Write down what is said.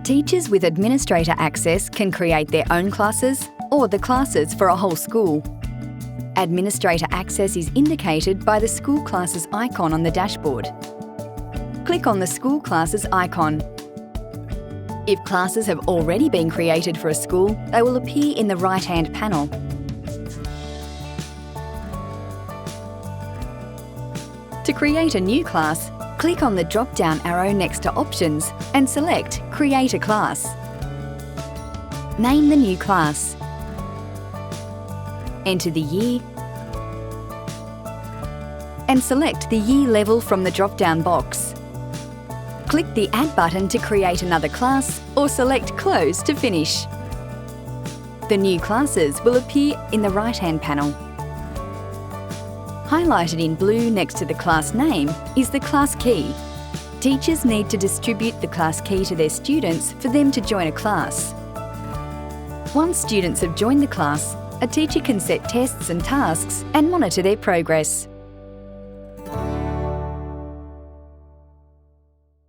Teachers with administrator access can create their own classes or the classes for a whole school. Administrator access is indicated by the school classes icon on the dashboard. Click on the school classes icon. If classes have already been created for a school, they will appear in the right-hand panel. To create a new class, click on the drop-down arrow next to Options and select Create a Class. Name the new class. Enter the year and select the year level from the drop-down box. Click the Add button to create another class or select Close to finish. The new classes will appear in the right-hand panel. Highlighted in blue next to the class name is the class key. Teachers need to distribute the class key to their students for them to join a class. Once students have joined the class, a teacher can set tests and tasks and monitor their progress.